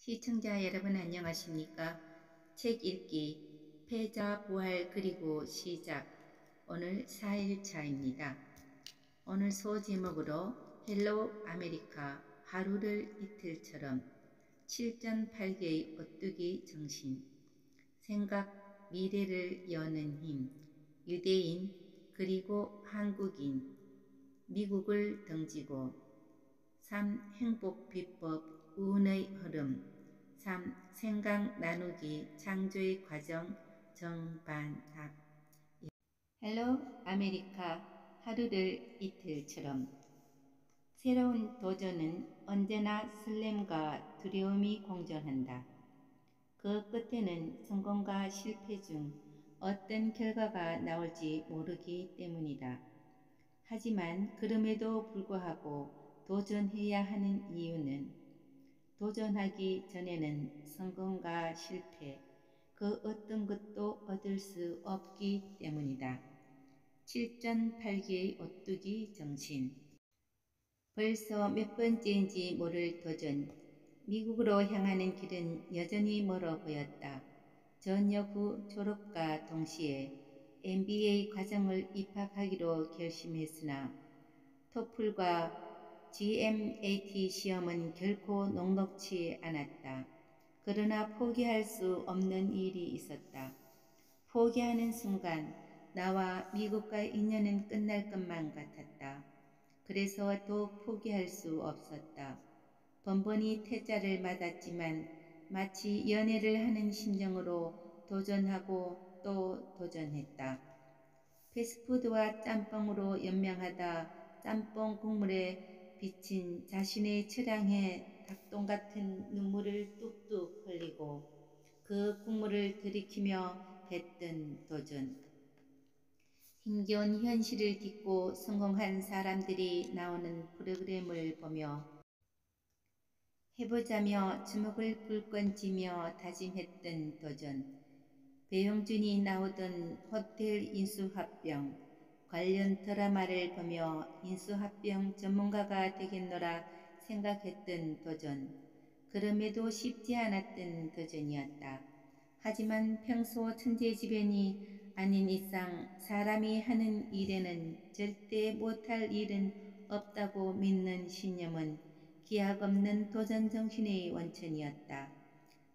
시청자 여러분 안녕하십니까? 책 읽기 패자 부활 그리고 시작 오늘 4일차입니다. 오늘 소제목으로 헬로 아메리카 하루를 이틀처럼 7.8개의 오뚜기 정신 생각 미래를 여는 힘 유대인 그리고 한국인 미국을 등지고 3. 행복 비법 운의 흐름 3. 생각 나누기 창조의 과정 정반합 헬로 아메리카 하루를 이틀처럼 새로운 도전은 언제나 설렘과 두려움이 공존한다. 그 끝에는 성공과 실패 중 어떤 결과가 나올지 모르기 때문이다. 하지만 그럼에도 불구하고 도전해야 하는 이유는 도전하기 전에는 성공과 실패, 그 어떤 것도 얻을 수 없기 때문이다. 7.8개의 오뚜기 정신 벌써 몇 번째인지 모를 도전. 미국으로 향하는 길은 여전히 멀어 보였다. 전역 후 졸업과 동시에 MBA 과정을 입학하기로 결심했으나 토플과 GMAT 시험은 결코 녹록치 않았다. 그러나 포기할 수 없는 일이 있었다. 포기하는 순간 나와 미국과의 인연은 끝날 것만 같았다. 그래서 또 포기할 수 없었다. 번번이 퇴짜를 맞았지만 마치 연애를 하는 심정으로 도전하고 또 도전했다. 패스트푸드와 짬뽕으로 연명하다 짬뽕 국물에 비친 자신의 처량해 닭똥 같은 눈물을 뚝뚝 흘리고 그 국물을 들이키며 뱉던 도전. 힘겨운 현실을 딛고 성공한 사람들이 나오는 프로그램을 보며 해보자며 주먹을 불끈 쥐며 다짐했던 도전. 배용준이 나오던 호텔 인수합병 관련 드라마를 보며 인수합병 전문가가 되겠노라 생각했던 도전. 그럼에도 쉽지 않았던 도전이었다. 하지만 평소 천재지변이 아닌 이상 사람이 하는 일에는 절대 못할 일은 없다고 믿는 신념은 기약 없는 도전 정신의 원천이었다.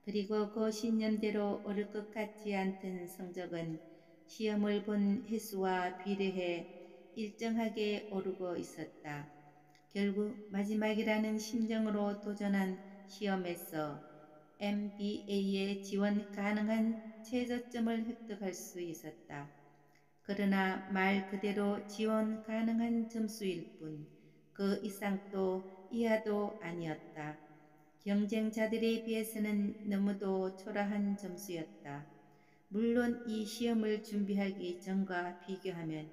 그리고 그 신념대로 오를 것 같지 않던 성적은 시험을 본 횟수와 비례해 일정하게 오르고 있었다. 결국 마지막이라는 심정으로 도전한 시험에서 MBA에 지원 가능한 최저점을 획득할 수 있었다. 그러나 말 그대로 지원 가능한 점수일 뿐 그 이상도 이하도 아니었다. 경쟁자들에 비해서는 너무도 초라한 점수였다. 물론 이 시험을 준비하기 전과 비교하면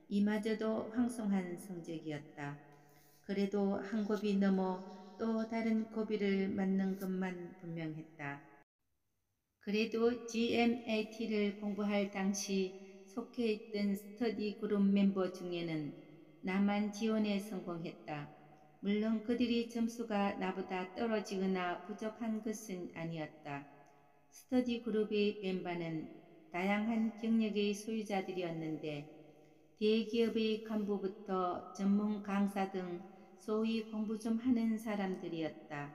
이마저도 황송한 성적이었다. 그래도 한 고비 넘어 또 다른 고비를 맞는 것만 분명했다. 그래도 GMAT를 공부할 당시 속해 있던 스터디 그룹 멤버 중에는 나만 지원에 성공했다. 물론 그들이 점수가 나보다 떨어지거나 부족한 것은 아니었다. 스터디 그룹의 멤버는 다양한 경력의 소유자들이었는데 대기업의 간부부터 전문 강사 등 소위 공부 좀 하는 사람들이었다.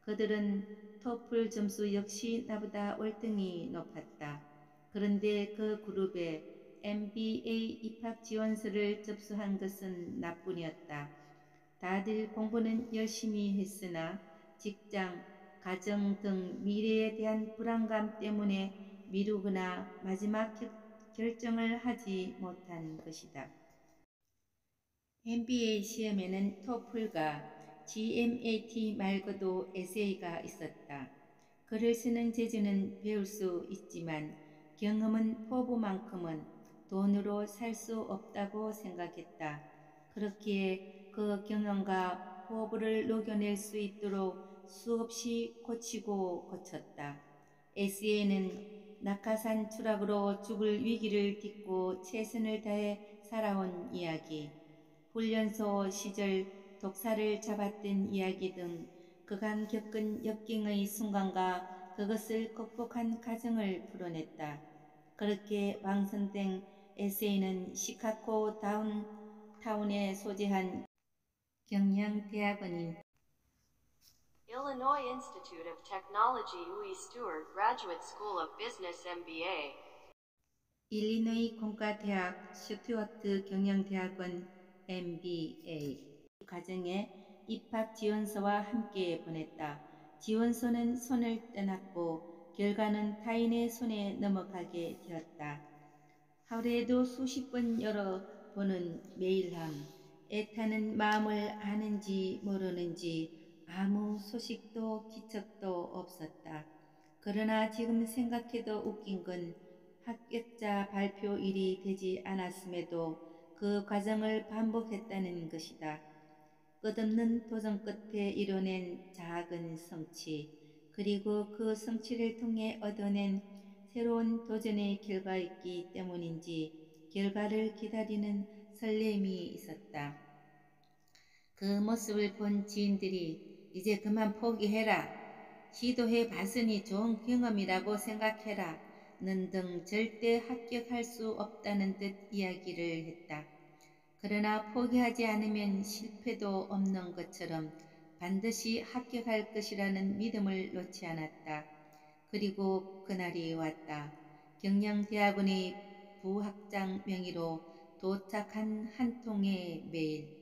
그들은 토플 점수 역시 나보다 월등히 높았다. 그런데 그 그룹에 MBA 입학 지원서를 접수한 것은 나뿐이었다. 다들 공부는 열심히 했으나 직장, 가정 등 미래에 대한 불안감 때문에 미루거나 마지막 결정을 하지 못한 것이다. MBA 시험에는 토플과 GMAT 말고도 에세이가 있었다. 글을 쓰는 재주는 배울 수 있지만 경험은 포부만큼은 돈으로 살 수 없다고 생각했다. 그렇기에 그 경험과 포부를 녹여낼 수 있도록 수없이 고치고 고쳤다. 에세이는 낙하산 추락으로 죽을 위기를 딛고 최선을 다해 살아온 이야기, 훈련소 시절 독사를 잡았던 이야기 등 그간 겪은 역경의 순간과 그것을 극복한 과정을 풀어냈다. 그렇게 왕선된 에세이는 시카고 다운타운에 소재한 경영대학원인 Illinois Institute of Technology Louis Stewart Graduate School of Business MBA 일리노이 공과대학 슈튜어트 경영대학원 MBA 과정에 입학 지원서와 함께 보냈다. 지원서는 손을 떠났고 결과는 타인의 손에 넘어가게 되었다. 하루에도 수십 번 열어보는 메일함. 애타는 마음을 아는지 모르는지 아무 소식도 기척도 없었다. 그러나 지금 생각해도 웃긴 건 합격자 발표일이 되지 않았음에도 그 과정을 반복했다는 것이다. 끝없는 도전 끝에 이뤄낸 작은 성취, 그리고 그 성취를 통해 얻어낸 새로운 도전의 결과였기 때문인지 결과를 기다리는 설렘이 있었다. 그 모습을 본 지인들이 이제 그만 포기해라. 시도해 봤으니 좋은 경험이라고 생각해라. 는 등 절대 합격할 수 없다는 듯 이야기를 했다. 그러나 포기하지 않으면 실패도 없는 것처럼 반드시 합격할 것이라는 믿음을 놓지 않았다. 그리고 그날이 왔다. 경영대학원의 부학장 명의로 도착한 한 통의 메일.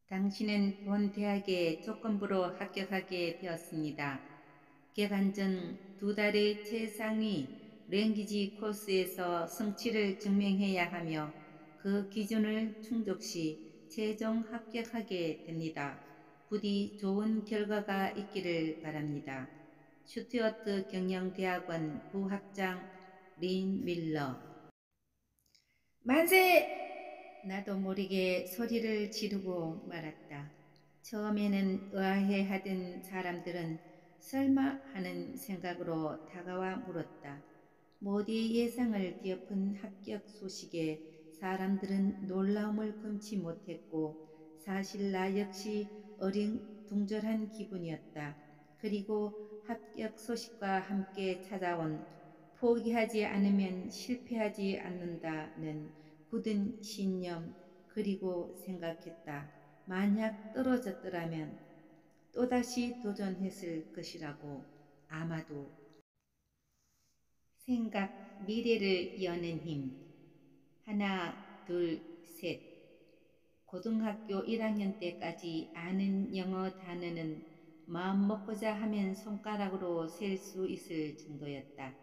당신은 본 대학에 조건부로 합격하게 되었습니다. 개관 전 2달의 최상위 랭귀지 코스에서 성취를 증명해야 하며 그 기준을 충족시 최종 합격하게 됩니다. 부디 좋은 결과가 있기를 바랍니다. 슈튜어트 경영대학원 부학장 린 밀러. 만세! 나도 모르게 소리를 지르고 말았다. 처음에는 의아해하던 사람들은 설마 하는 생각으로 다가와 물었다. 모두의 예상을 뒤엎은 합격 소식에 사람들은 놀라움을 금치 못했고 사실 나 역시 어린둥절한 기분이었다. 그리고 합격 소식과 함께 찾아온 포기하지 않으면 실패하지 않는다는 굳은 신념, 그리고 생각했다. 만약 떨어졌더라면 또다시 도전했을 것이라고. 아마도. 생각, 미래를 여는 힘. 하나, 둘, 셋. 고등학교 1학년 때까지 아는 영어 단어는 마음 먹고자 하면 손가락으로 셀 수 있을 정도였다.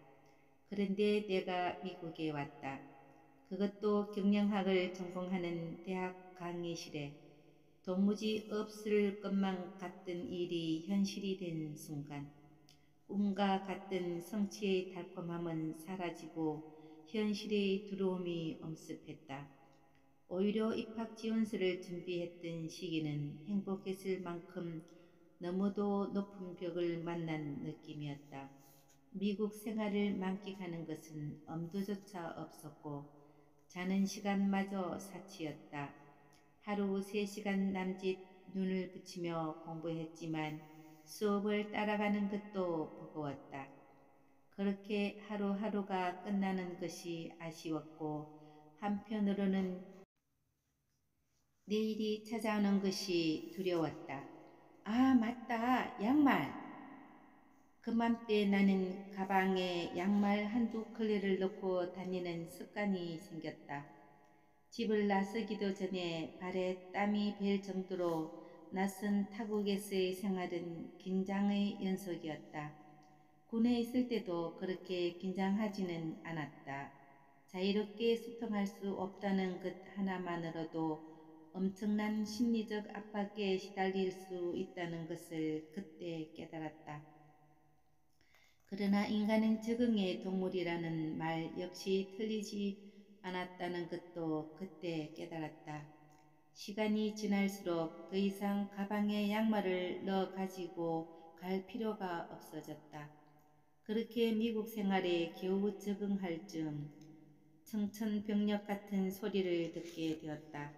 그런데 내가 미국에 왔다. 그것도 경영학을 전공하는 대학 강의실에 도무지 없을 것만 같던 일이 현실이 된 순간 꿈과 같은 성취의 달콤함은 사라지고 현실의 두려움이 엄습했다. 오히려 입학 지원서를 준비했던 시기는 행복했을 만큼 너무도 높은 벽을 만난 느낌이었다. 미국 생활을 만끽하는 것은 엄두조차 없었고 자는 시간마저 사치였다. 하루 3시간 남짓 눈을 붙이며 공부했지만 수업을 따라가는 것도 버거웠다. 그렇게 하루하루가 끝나는 것이 아쉬웠고 한편으로는 내일이 찾아오는 것이 두려웠다. 아, 맞다. 양말. 그맘때 나는 가방에 양말 한두 켤레를 넣고 다니는 습관이 생겼다. 집을 나서기도 전에 발에 땀이 벨 정도로 낯선 타국에서의 생활은 긴장의 연속이었다. 군에 있을 때도 그렇게 긴장하지는 않았다. 자유롭게 소통할 수 없다는 것 하나만으로도 엄청난 심리적 압박에 시달릴 수 있다는 것을 그때 깨달았다. 그러나 인간은 적응의 동물이라는 말 역시 틀리지 않았다는 것도 그때 깨달았다. 시간이 지날수록 더 이상 가방에 양말을 넣어 가지고 갈 필요가 없어졌다. 그렇게 미국 생활에 겨우 적응할 즈음 청천벽력 같은 소리를 듣게 되었다.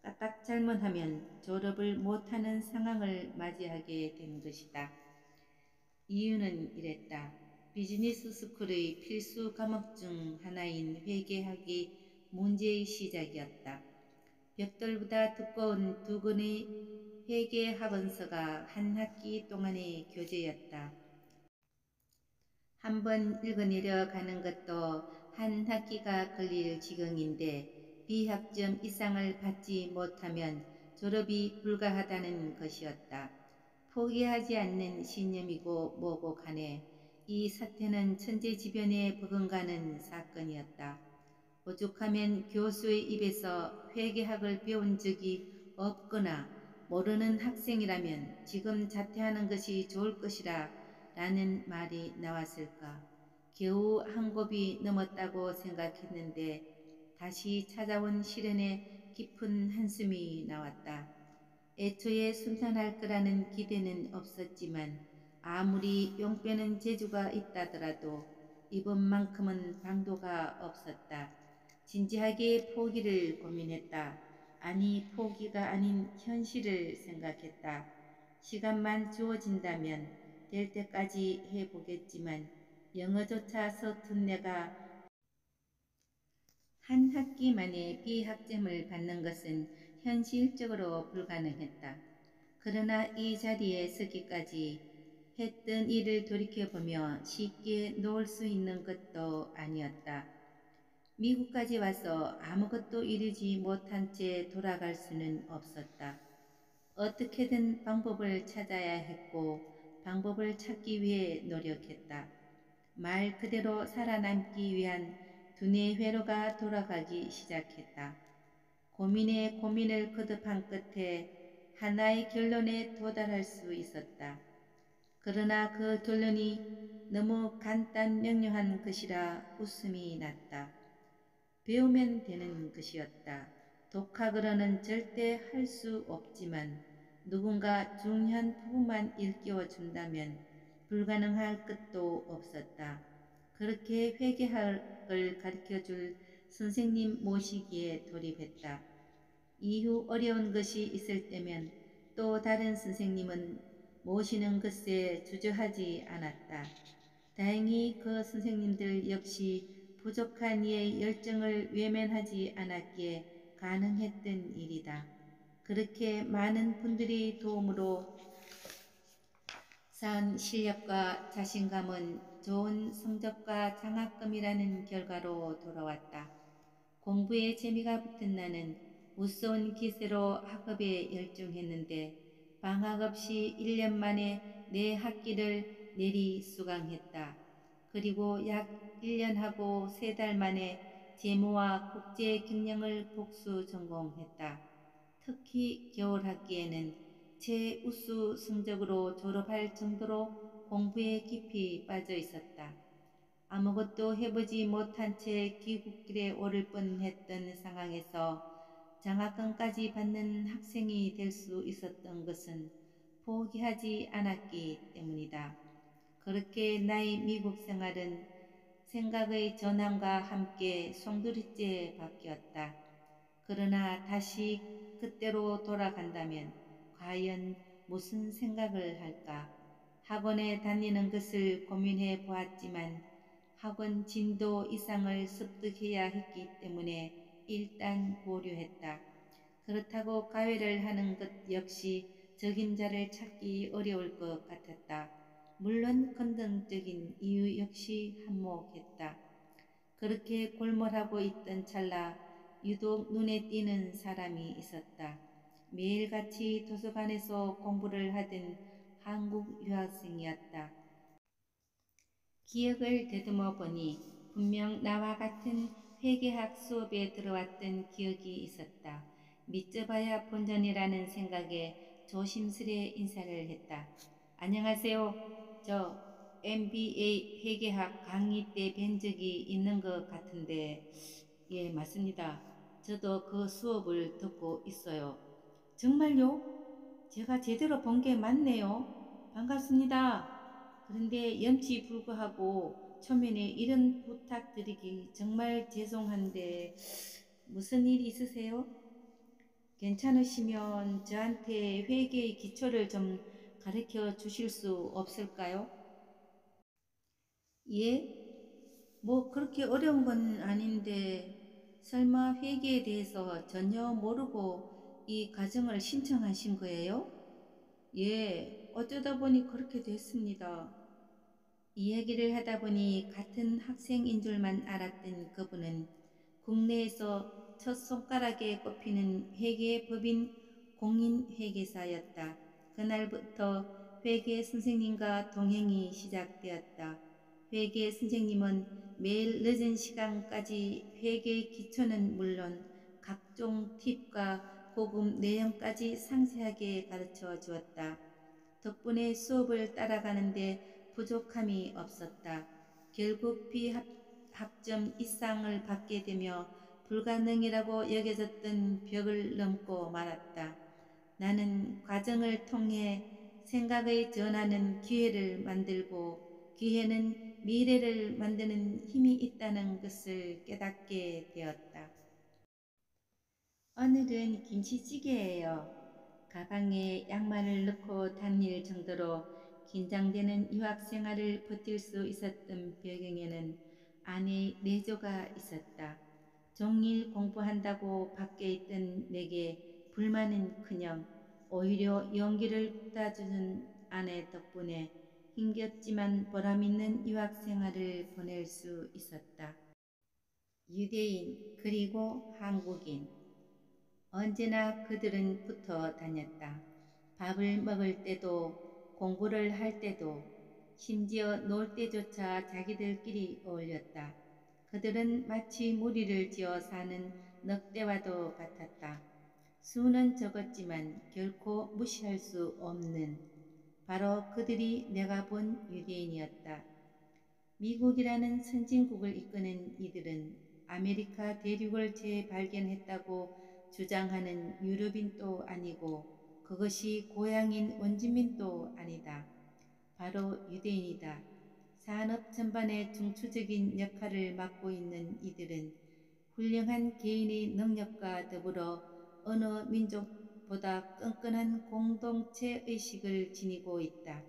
까딱 잘못하면 졸업을 못하는 상황을 맞이하게 된 것이다. 이유는 이랬다. 비즈니스 스쿨의 필수 과목 중 하나인 회계학이 문제의 시작이었다. 벽돌보다 두꺼운 두 권의 회계학원서가 한 학기 동안의 교재였다. 한 번 읽어내려가는 것도 한 학기가 걸릴 지경인데 B학점 이상을 받지 못하면 졸업이 불가하다는 것이었다. 포기하지 않는 신념이고 뭐고 간에 이 사태는 천재지변에 버금가는 사건이었다. 오죽하면 교수의 입에서 회계학을 배운 적이 없거나 모르는 학생이라면 지금 자퇴하는 것이 좋을 것이라 라는 말이 나왔을까. 겨우 한 곱이 넘었다고 생각했는데 다시 찾아온 시련에 깊은 한숨이 나왔다. 애초에 순탄할 거라는 기대는 없었지만 아무리 용 빼는 재주가 있다더라도 이번만큼은 방도가 없었다. 진지하게 포기를 고민했다. 아니 포기가 아닌 현실을 생각했다. 시간만 주어진다면 될 때까지 해보겠지만 영어조차 서툰 내가 한 학기 만에 B학점을 받는 것은 현실적으로 불가능했다. 그러나 이 자리에 서기까지 했던 일을 돌이켜보며 쉽게 놓을 수 있는 것도 아니었다. 미국까지 와서 아무것도 이루지 못한 채 돌아갈 수는 없었다. 어떻게든 방법을 찾아야 했고 방법을 찾기 위해 노력했다. 말 그대로 살아남기 위한 두뇌 회로가 돌아가기 시작했다. 고민에 고민을 거듭한 끝에 하나의 결론에 도달할 수 있었다. 그러나 그 결론이 너무 간단 명료한 것이라 웃음이 났다. 배우면 되는 것이었다. 독학으로는 절대 할 수 없지만 누군가 중요한 부분만 일깨워 준다면 불가능할 것도 없었다. 그렇게 회계학을 가르쳐줄 선생님 모시기에 돌입했다. 이후 어려운 것이 있을 때면 또 다른 선생님은 모시는 것에 주저하지 않았다. 다행히 그 선생님들 역시 부족한 이의 열정을 외면하지 않았기에 가능했던 일이다. 그렇게 많은 분들이 도움으로 쌓은 실력과 자신감은 좋은 성적과 장학금이라는 결과로 돌아왔다. 공부에 재미가 붙은 나는 무서운 기세로 학업에 열중했는데 방학 없이 1년 만에 내 학기를 내리 수강했다. 그리고 약 1년하고 3달 만에 재무와 국제 경영을 복수 전공했다. 특히 겨울 학기에는 최우수 성적으로 졸업할 정도로 공부에 깊이 빠져 있었다. 아무것도 해보지 못한 채 귀국길에 오를 뻔했던 상황에서 장학금까지 받는 학생이 될 수 있었던 것은 포기하지 않았기 때문이다. 그렇게 나의 미국 생활은 생각의 전환과 함께 송두리째 바뀌었다. 그러나 다시 그때로 돌아간다면 과연 무슨 생각을 할까? 학원에 다니는 것을 고민해 보았지만 학원 진도 이상을 습득해야 했기 때문에 일단 보류했다. 그렇다고 가외를 하는 것 역시 적임자를 찾기 어려울 것 같았다. 물론 긍정적인 이유 역시 한몫했다. 그렇게 골몰하고 있던 찰나 유독 눈에 띄는 사람이 있었다. 매일같이 도서관에서 공부를 하던 한국 유학생이었다. 기억을 되듬어 보니 분명 나와 같은 회계학 수업에 들어왔던 기억이 있었다. 믿져봐야 본전이라는 생각에 조심스레 인사를 했다. 안녕하세요. 저 MBA 회계학 강의 때 뵌 적이 있는 것 같은데 예, 맞습니다. 저도 그 수업을 듣고 있어요. 정말요? 제가 제대로 본 게 맞네요. 반갑습니다. 그런데 염치불구하고 초면에 이런 부탁드리기 정말 죄송한데 무슨 일 있으세요? 괜찮으시면 저한테 회계의 기초를 좀 가르쳐 주실 수 없을까요? 예? 뭐 그렇게 어려운 건 아닌데 설마 회계에 대해서 전혀 모르고 이 과정을 신청하신 거예요? 예, 어쩌다 보니 그렇게 됐습니다. 이야기를 하다 보니 같은 학생인 줄만 알았던 그분은 국내에서 첫 손가락에 꼽히는 회계법인 공인회계사였다. 그날부터 회계 선생님과 동행이 시작되었다. 회계 선생님은 매일 늦은 시간까지 회계 기초는 물론 각종 팁과 고급 내용까지 상세하게 가르쳐 주었다. 덕분에 수업을 따라가는데 부족함이 없었다. 결국 비합점 이상을 받게 되며 불가능이라고 여겨졌던 벽을 넘고 말았다. 나는 과정을 통해 생각의 전환은 기회를 만들고 기회는 미래를 만드는 힘이 있다는 것을 깨닫게 되었다. 오늘은 김치찌개예요. 가방에 양말을 넣고 다닐 정도로 긴장되는 유학 생활을 버틸 수 있었던 배경에는 아내의 내조가 있었다. 종일 공부한다고 밖에 있던 내게 불만은커녕 오히려 용기를 북돋아주는 아내 덕분에 힘겹지만 보람있는 유학 생활을 보낼 수 있었다. 유대인 그리고 한국인 언제나 그들은 붙어 다녔다. 밥을 먹을 때도 공부를 할 때도 심지어 놀 때조차 자기들끼리 어울렸다. 그들은 마치 무리를 지어 사는 늑대와도 같았다. 수는 적었지만 결코 무시할 수 없는 바로 그들이 내가 본 유대인이었다. 미국이라는 선진국을 이끄는 이들은 아메리카 대륙을 재발견했다고 주장하는 유럽인도 아니고 그것이 고향인 원주민도 아니다. 바로 유대인이다. 산업 전반의 중추적인 역할을 맡고 있는 이들은 훌륭한 개인의 능력과 더불어 어느 민족보다 끈끈한 공동체 의식을 지니고 있다.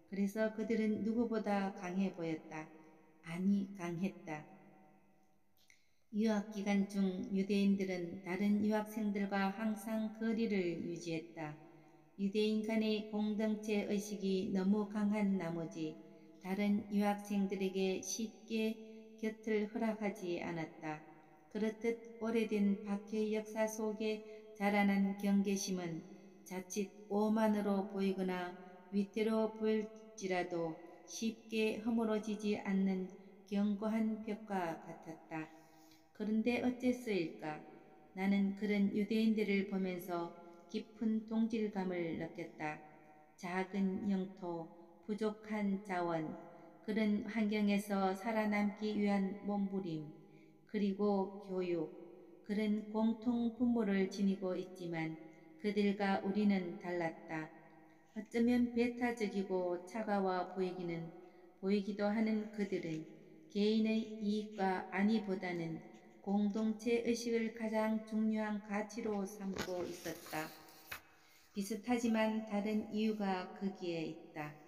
그래서 그들은 누구보다 강해 보였다. 아니, 강했다. 유학 기간 중 유대인들은 다른 유학생들과 항상 거리를 유지했다. 유대인 간의 공동체 의식이 너무 강한 나머지 다른 유학생들에게 쉽게 곁을 허락하지 않았다. 그렇듯 오래된 박해 역사 속에 자라난 경계심은 자칫 오만으로 보이거나 위태로워 보일지라도 쉽게 허물어지지 않는 견고한 벽과 같았다. 그런데 어째서일까? 나는 그런 유대인들을 보면서 깊은 동질감을 느꼈다. 작은 영토, 부족한 자원, 그런 환경에서 살아남기 위한 몸부림, 그리고 교육, 그런 공통 분모를 지니고 있지만 그들과 우리는 달랐다. 어쩌면 배타적이고 차가워 보이기도 하는 그들은 개인의 이익과 안위보다는 공동체 의식을 가장 중요한 가치로 삼고 있었다. 비슷하지만 다른 이유가 거기에 있다.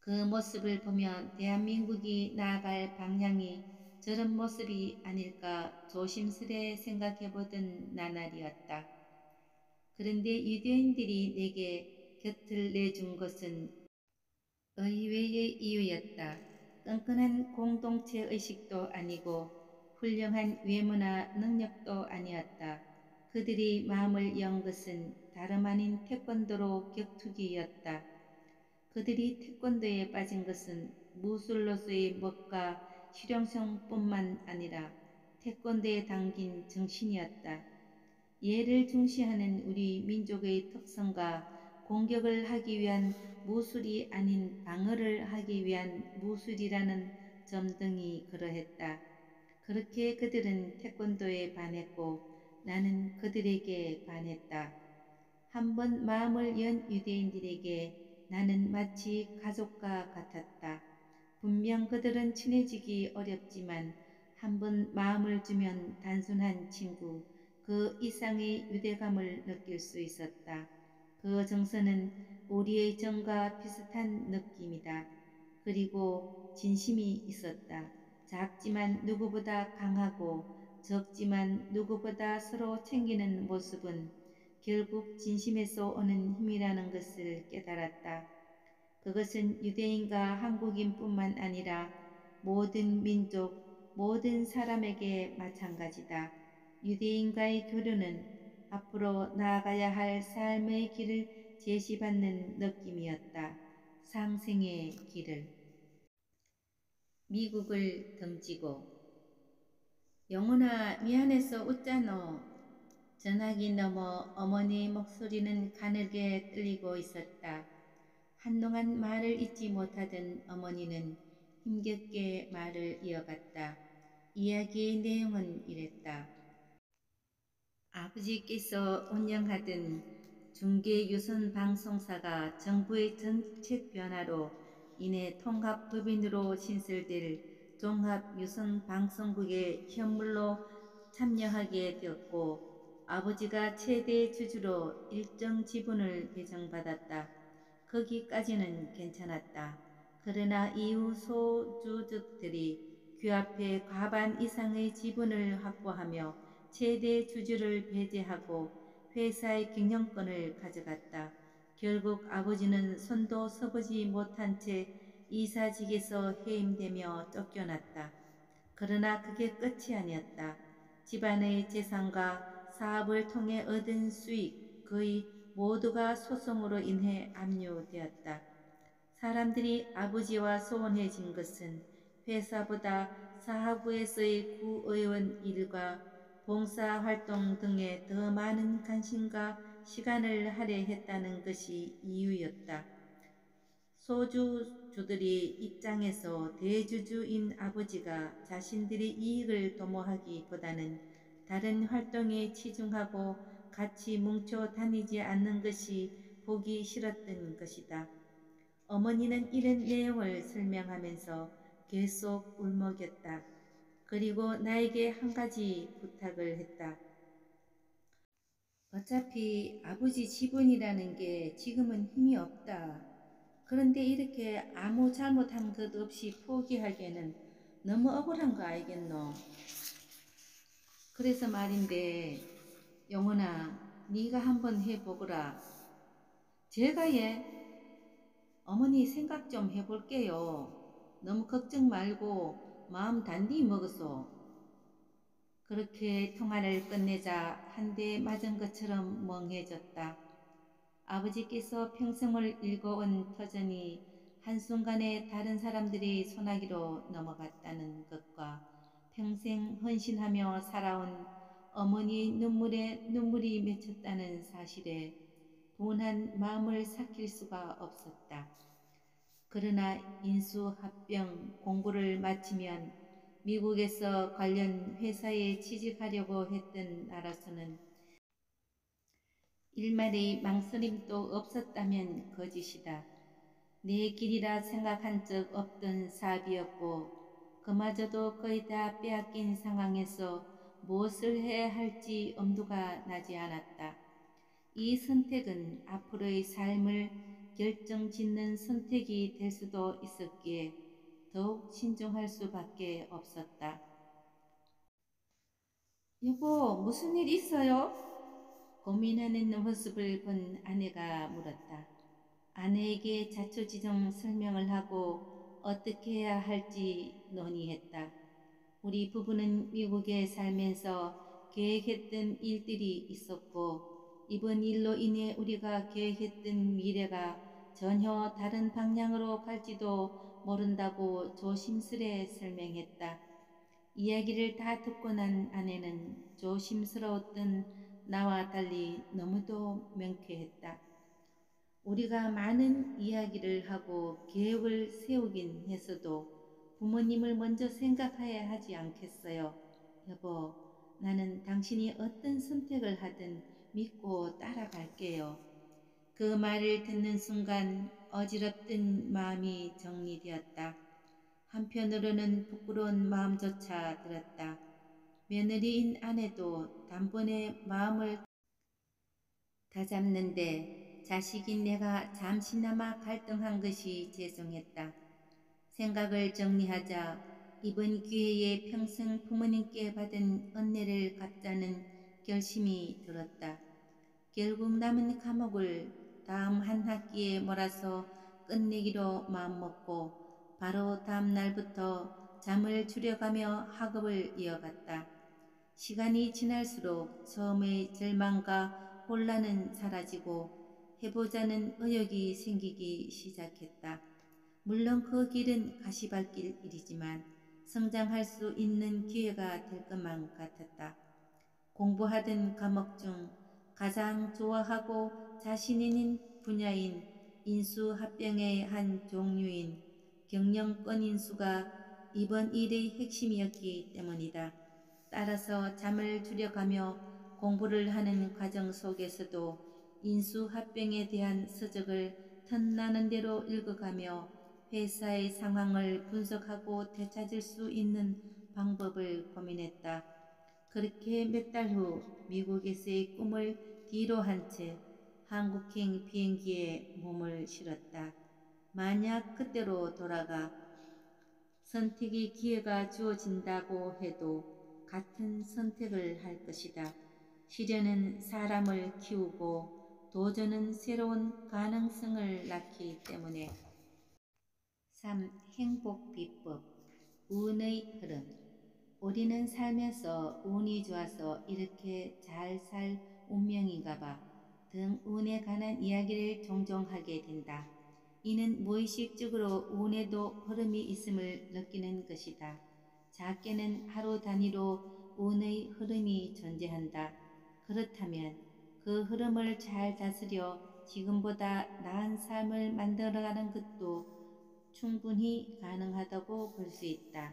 그 모습을 보면 대한민국이 나아갈 방향이 저런 모습이 아닐까 조심스레 생각해보던 나날이었다. 그런데 유대인들이 내게 곁을 내준 것은 의외의 이유였다. 끈끈한 공동체 의식도 아니고 훌륭한 외모나 능력도 아니었다. 그들이 마음을 연 것은 다름 아닌 태권도로 격투기였다. 그들이 태권도에 빠진 것은 무술로서의 멋과 실용성뿐만 아니라 태권도에 담긴 정신이었다. 예를 중시하는 우리 민족의 특성과 공격을 하기 위한 무술이 아닌 방어를 하기 위한 무술이라는 점 등이 그러했다. 그렇게 그들은 태권도에 반했고 나는 그들에게 반했다. 한번 마음을 연 유대인들에게 나는 마치 가족과 같았다. 분명 그들은 친해지기 어렵지만 한번 마음을 주면 단순한 친구, 그 이상의 유대감을 느낄 수 있었다. 그 정서는 우리의 정과 비슷한 느낌이다. 그리고 진심이 있었다. 작지만 누구보다 강하고 적지만 누구보다 서로 챙기는 모습은 결국 진심에서 오는 힘이라는 것을 깨달았다. 그것은 유대인과 한국인뿐만 아니라 모든 민족, 모든 사람에게 마찬가지다. 유대인과의 교류는 앞으로 나아가야 할 삶의 길을 제시받는 느낌이었다. 상생의 길을. 미국을 등지고 영훈아 미안해서 웃자노. 전화기 너머 어머니의 목소리는 가늘게 들리고 있었다. 한동안 말을 잇지 못하던 어머니는 힘겹게 말을 이어갔다. 이야기의 내용은 이랬다. 아버지께서 운영하던 중계유선 방송사가 정부의 정책 변화로 인해 통합법인으로 신설될 종합유선방송국의 현물로 참여하게 되었고 아버지가 최대 주주로 일정 지분을 배정받았다. 거기까지는 괜찮았다. 그러나 이후 소주주들이 규합해 과반 이상의 지분을 확보하며 최대 주주를 배제하고 회사의 경영권을 가져갔다. 결국 아버지는 손도 써보지 못한 채 이사직에서 해임되며 쫓겨났다. 그러나 그게 끝이 아니었다. 집안의 재산과 사업을 통해 얻은 수익 거의 모두가 소송으로 인해 압류되었다. 사람들이 아버지와 소원해진 것은 회사보다 사하구에서의 구의원 일과 봉사활동 등에 더 많은 관심과 시간을 할애했다는 것이 이유였다. 소주주들의 입장에서 대주주인 아버지가 자신들의 이익을 도모하기보다는 다른 활동에 치중하고 같이 뭉쳐 다니지 않는 것이 보기 싫었던 것이다. 어머니는 이런 내용을 설명하면서 계속 울먹였다. 그리고 나에게 한 가지 부탁을 했다. 어차피 아버지 지분이라는 게 지금은 힘이 없다. 그런데 이렇게 아무 잘못한 것 없이 포기하기에는 너무 억울한 거 알겠노? 그래서 말인데 영훈아 네가 한번 해보거라. 제가 어머니 생각 좀 해볼게요. 너무 걱정 말고 마음 단디 먹어서. 그렇게 통화를 끝내자 한 대 맞은 것처럼 멍해졌다. 아버지께서 평생을 읽어온 터전이 한순간에 다른 사람들의 소나기로 넘어갔다는 것과 평생 헌신하며 살아온 어머니의 눈물에 눈물이 맺혔다는 사실에 분한 마음을 삭힐 수가 없었다. 그러나 인수합병 공고를 마치면 미국에서 관련 회사에 취직하려고 했던 나라서는 일말의 망설임도 없었다면 거짓이다. 내 길이라 생각한 적 없던 사업이었고 그마저도 거의 다 빼앗긴 상황에서 무엇을 해야 할지 엄두가 나지 않았다. 이 선택은 앞으로의 삶을 결정짓는 선택이 될 수도 있었기에 더욱 신중할 수밖에 없었다. 여보, 무슨 일 있어요? 고민하는 모습을 본 아내가 물었다. 아내에게 자초지종 설명을 하고 어떻게 해야 할지 논의했다. 우리 부부는 미국에 살면서 계획했던 일들이 있었고 이번 일로 인해 우리가 계획했던 미래가 전혀 다른 방향으로 갈지도 모른다고 조심스레 설명했다. 이야기를 다 듣고 난 아내는 조심스러웠던 나와 달리 너무도 명쾌했다. 우리가 많은 이야기를 하고 계획을 세우긴 했어도 부모님을 먼저 생각해야 하지 않겠어요. 여보, 나는 당신이 어떤 선택을 하든 믿고 따라갈게요. 그 말을 듣는 순간 어지럽던 마음이 정리되었다. 한편으로는 부끄러운 마음조차 들었다. 며느리인 아내도 단번에 마음을 다잡는데 자식인 내가 잠시나마 갈등한 것이 죄송했다. 생각을 정리하자 이번 기회에 평생 부모님께 받은 은혜를 갚자는 결심이 들었다. 결국 남은 과목을 다음 한 학기에 몰아서 끝내기로 마음먹고 바로 다음 날부터 잠을 줄여가며 학업을 이어갔다. 시간이 지날수록 처음의 절망과 혼란은 사라지고 해보자는 의욕이 생기기 시작했다. 물론 그 길은 가시밭길 일이지만 성장할 수 있는 기회가 될 것만 같았다. 공부하던 과목 중 가장 좋아하고 자신 있는 분야인 인수합병의 한 종류인 경영권 인수가 이번 일의 핵심이었기 때문이다. 따라서 잠을 줄여가며 공부를 하는 과정 속에서도 인수합병에 대한 서적을 틈나는 대로 읽어가며 회사의 상황을 분석하고 되찾을 수 있는 방법을 고민했다. 그렇게 몇 달 후 미국에서의 꿈을 뒤로 한 채 한국행 비행기에 몸을 실었다. 만약 그때로 돌아가 선택의 기회가 주어진다고 해도 같은 선택을 할 것이다. 시련은 사람을 키우고 도전은 새로운 가능성을 낳기 때문에. 3. 행복 비법. 운의 흐름. 우리는 살면서 운이 좋아서 이렇게 잘 살 운명인가 봐 등 운에 관한 이야기를 종종 하게 된다. 이는 무의식적으로 운에도 흐름이 있음을 느끼는 것이다. 작게는 하루 단위로 운의 흐름이 존재한다. 그렇다면 그 흐름을 잘 다스려 지금보다 나은 삶을 만들어가는 것도 충분히 가능하다고 볼 수 있다.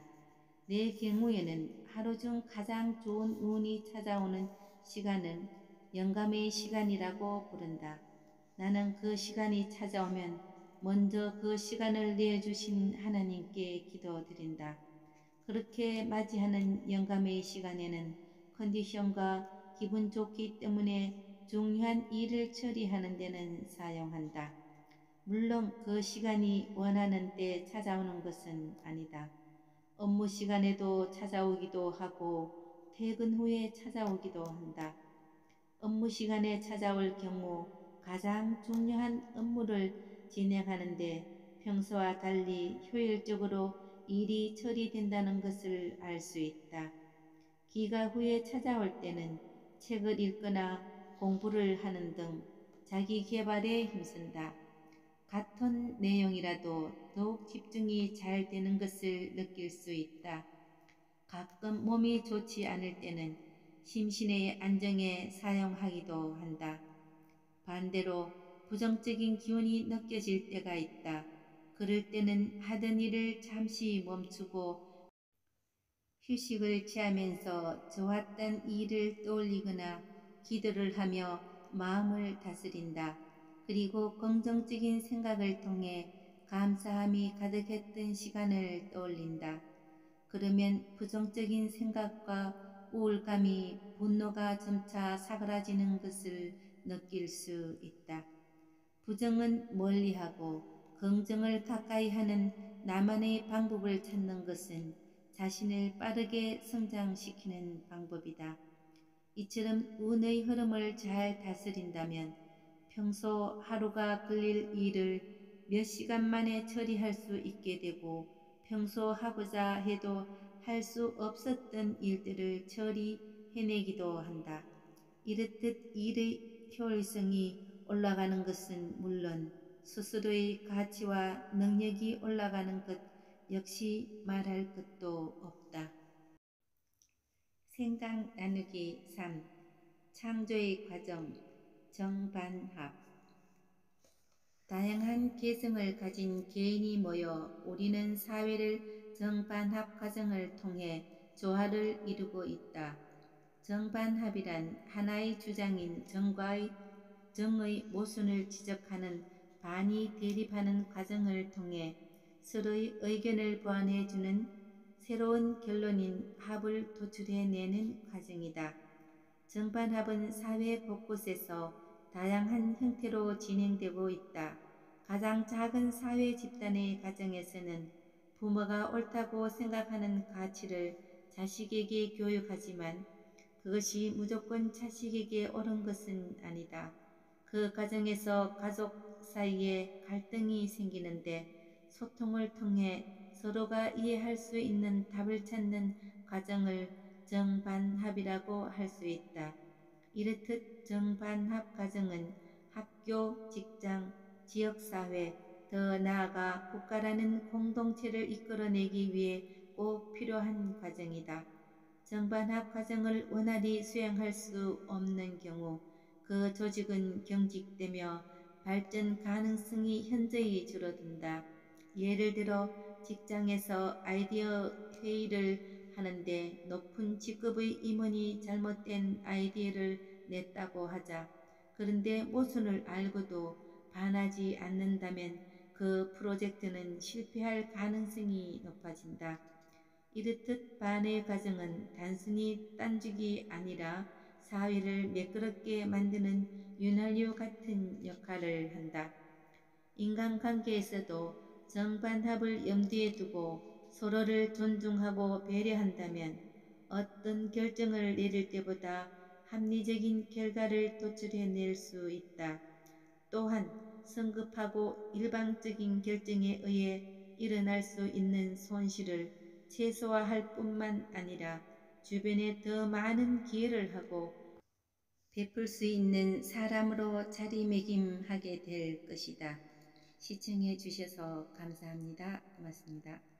내 경우에는 하루 중 가장 좋은 운이 찾아오는 시간은 영감의 시간이라고 부른다. 나는 그 시간이 찾아오면 먼저 그 시간을 내어주신 하나님께 기도드린다. 그렇게 맞이하는 영감의 시간에는 컨디션과 기분 좋기 때문에 중요한 일을 처리하는 데는 사용한다. 물론 그 시간이 원하는 때 찾아오는 것은 아니다. 업무 시간에도 찾아오기도 하고 퇴근 후에 찾아오기도 한다. 업무 시간에 찾아올 경우 가장 중요한 업무를 진행하는데 평소와 달리 효율적으로 일이 처리된다는 것을 알 수 있다. 기가 후에 찾아올 때는 책을 읽거나 공부를 하는 등 자기 개발에 힘쓴다. 같은 내용이라도 더욱 집중이 잘 되는 것을 느낄 수 있다. 가끔 몸이 좋지 않을 때는 심신의 안정에 사용하기도 한다. 반대로 부정적인 기운이 느껴질 때가 있다. 그럴 때는 하던 일을 잠시 멈추고 휴식을 취하면서 좋았던 일을 떠올리거나 기도를 하며 마음을 다스린다. 그리고 긍정적인 생각을 통해 감사함이 가득했던 시간을 떠올린다. 그러면 부정적인 생각과 우울감이 분노가 점차 사그라지는 것을 느낄 수 있다. 부정은 멀리하고 긍정을 가까이 하는 나만의 방법을 찾는 것은 자신을 빠르게 성장시키는 방법이다. 이처럼 운의 흐름을 잘 다스린다면 평소 하루가 걸릴 일을 몇 시간 만에 처리할 수 있게 되고 평소 하고자 해도 할 수 없었던 일들을 처리해내기도 한다. 이렇듯 일의 효율성이 올라가는 것은 물론 스스로의 가치와 능력이 올라가는 것 역시 말할 것도 없다. 생각 나누기 3. 창조의 과정 정반합. 다양한 개성을 가진 개인이 모여 우리는 사회를 정반합 과정을 통해 조화를 이루고 있다. 정반합이란 하나의 주장인 정의 모순을 지적하는 반이 대립하는 과정을 통해 서로의 의견을 보완해주는 새로운 결론인 합을 도출해내는 과정이다. 정반합은 사회 곳곳에서 다양한 형태로 진행되고 있다. 가장 작은 사회 집단의 가정에서는 부모가 옳다고 생각하는 가치를 자식에게 교육하지만 그것이 무조건 자식에게 옳은 것은 아니다. 그 과정에서 가족 사이에 갈등이 생기는데 소통을 통해 서로가 이해할 수 있는 답을 찾는 과정을 정반합이라고 할 수 있다. 이렇듯 정반합 과정은 학교, 직장, 지역사회, 더 나아가 국가라는 공동체를 이끌어내기 위해 꼭 필요한 과정이다. 정반합 과정을 원활히 수행할 수 없는 경우 그 조직은 경직되며 발전 가능성이 현저히 줄어든다. 예를 들어 직장에서 아이디어 회의를 하는데 높은 직급의 임원이 잘못된 아이디어를 냈다고 하자. 그런데 모순을 알고도 반하지 않는다면 그 프로젝트는 실패할 가능성이 높아진다. 이렇듯 반의 과정은 단순히 딴죽이 아니라 사회를 매끄럽게 만드는 윤활유 같은 역할을 한다. 인간관계에서도 정반합을 염두에 두고 서로를 존중하고 배려한다면 어떤 결정을 내릴 때보다 합리적인 결과를 도출해낼 수 있다. 또한 성급하고 일방적인 결정에 의해 일어날 수 있는 손실을 최소화할 뿐만 아니라 주변에 더 많은 기여를 하고 베풀 수 있는 사람으로 자리매김하게 될 것이다. 시청해 주셔서 감사합니다. 고맙습니다.